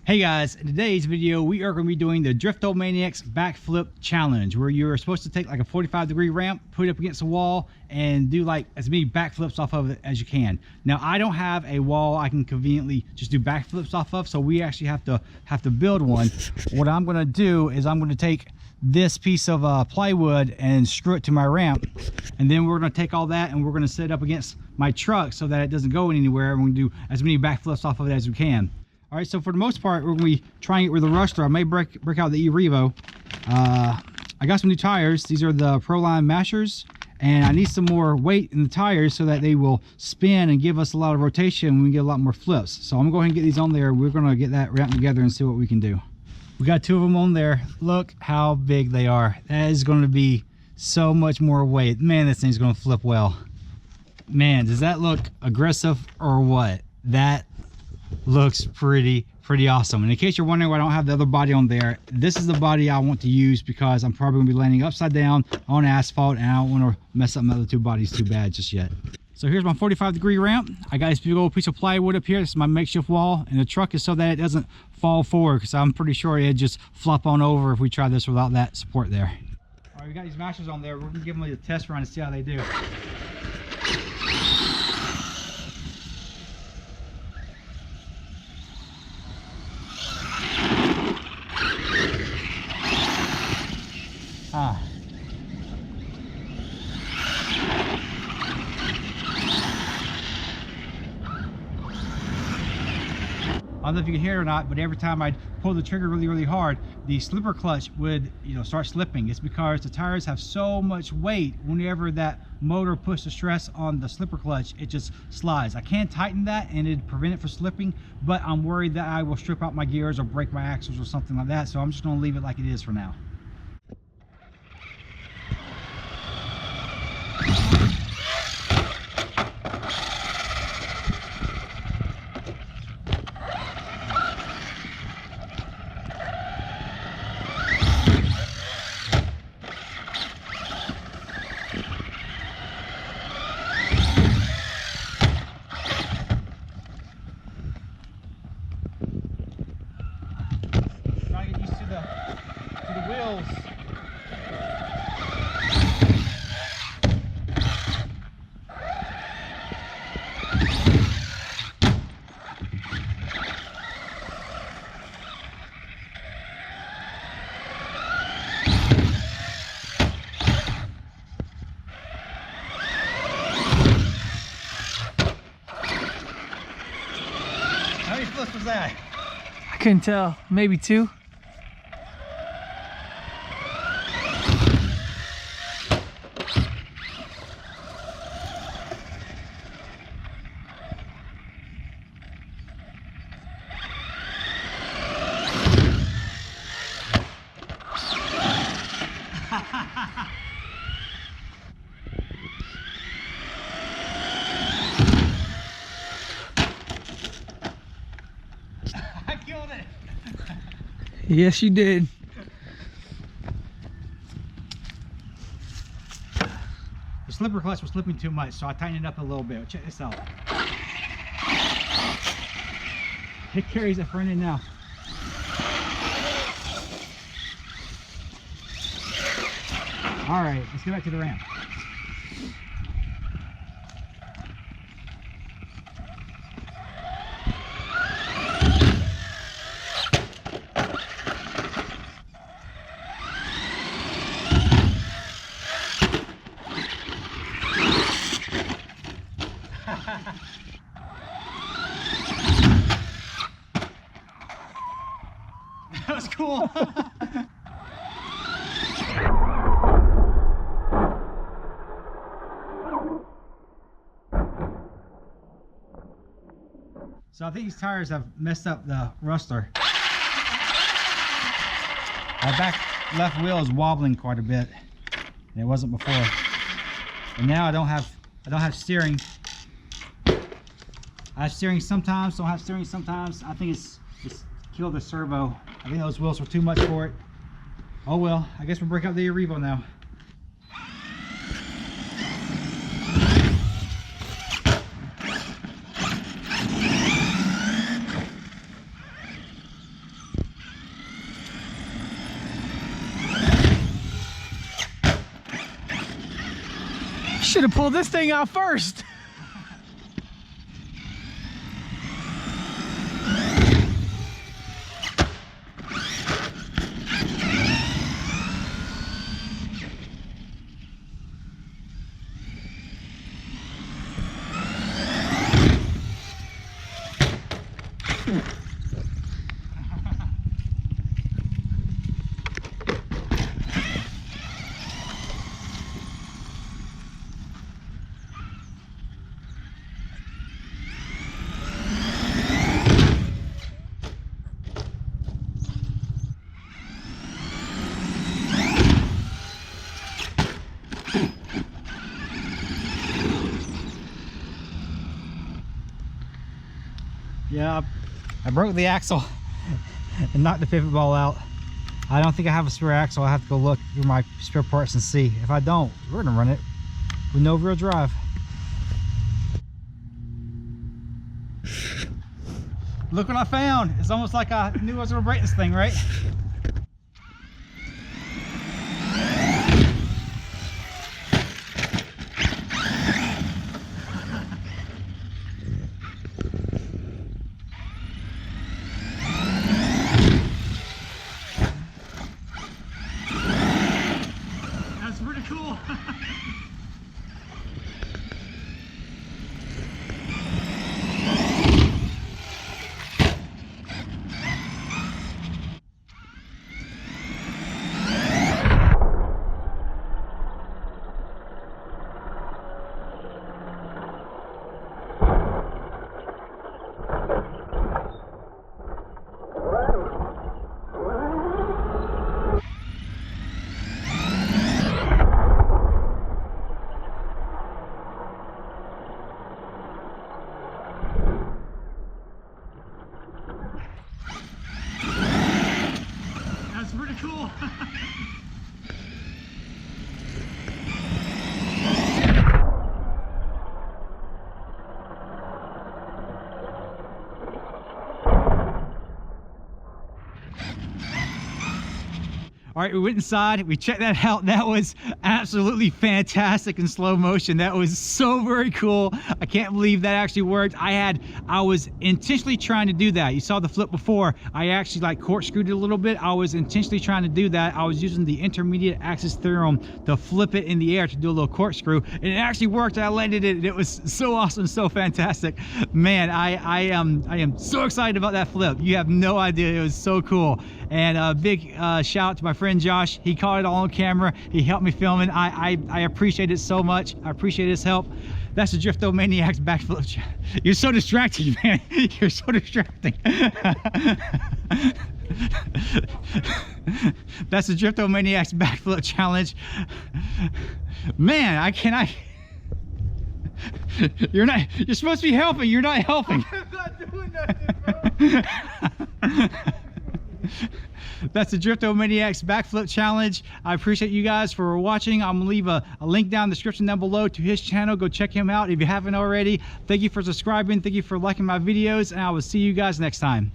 Hey guys, in today's video we are going to be doing the Driftomaniacs Backflip Challenge, where you're supposed to take like a 45-degree ramp, put it up against a wall, and do like as many backflips off of it as you can. Now I don't have a wall I can conveniently just do backflips off of, so we actually have to build one. What I'm going to do is I'm going to take this piece of plywood and screw it to my ramp, and then we're going to take all that and we're going to set it up against my truck so that it doesn't go anywhere, and we're going to do as many backflips off of it as we can. All right, so for the most part, we're going to be trying it with the Rustler. I may break out the E Revo. I got some new tires. These are the Proline Mashers, and I need some more weight in the tires so that they will spin and give us a lot of rotation when we get a lot more flips. So I'm going to go ahead and get these on there. We're going to get that wrapped together and see what we can do. We got two of them on there. Look how big they are. That is going to be so much more weight. Man, this thing's going to flip well. Man, does that look aggressive or what? That looks pretty awesome. And in case you're wondering why I don't have the other body on there, this is the body I want to use because I'm probably gonna be landing upside down on asphalt, and I don't want to mess up my other two bodies too bad just yet. So here's my 45-degree ramp. I got this big old piece of plywood up here. This is my makeshift wall, and the truck is so that it doesn't fall forward, because I'm pretty sure it'd just flop on over if we try this without that support there. All right, we got these mashers on there. We're gonna give them a test run and see how they do. I don't know if you can hear it or not, but every time I pull the trigger really hard, the slipper clutch would, start slipping. It's because the tires have so much weight. Whenever that motor puts the stress on the slipper clutch, it just slides. I can tighten that and it'd prevent it from slipping, but I'm worried that I will strip out my gears or break my axles or something like that. So I'm just going to leave it like it is for now. Wheels. How many flips was that? I couldn't tell. Maybe two. I killed it. Yes, you did. The slipper clutch was slipping too much, so I tightened it up a little bit. Check this out. It carries it front end now. All right, let's get back to the ramp. That was cool. So I think these tires have messed up the Rustler. My back left wheel is wobbling quite a bit, and it wasn't before. And now I don't have steering. I have steering sometimes, don't have steering sometimes. I think it's killed the servo. I think those wheels were too much for it. Oh well, I guess we'll break out the E Revo now. should have pulled this thing out first. Yeah, I broke the axle and knocked the pivot ball out. I don't think I have a spare axle. I have to go look through my spare parts and see. If I don't, we're gonna run it with no real drive. Look what I found. It's almost like I knew I was gonna break this thing, right? That's pretty cool. That's pretty cool. All right, we went inside, we checked that out. That was absolutely fantastic in slow motion. That was so very cool. I can't believe that actually worked. I was intentionally trying to do that. You saw the flip before. I actually like corkscrewed it a little bit. I was intentionally trying to do that. I was using the intermediate axis theorem to flip it in the air to do a little corkscrew, and it actually worked. I landed it, and it was so awesome, so fantastic. Man, I am so excited about that flip. You have no idea. It was so cool. And a big shout out to my friend Josh. He caught it all on camera. He helped me film it. I appreciate it so much. I appreciate his help. That's the Driftomaniacs Backflip. You're so distracting, man. You're so distracting. That's the Driftomaniacs Backflip challenge. Man, you're supposed to be helping. You're not helping. I'm not doing nothing, bro. That's the Driftomaniacs Backflip challenge. I appreciate you guys for watching. I'm gonna leave a link down in the description down below to his channel. Go check him out if you haven't already. Thank you for subscribing. Thank you for liking my videos, and I will see you guys next time.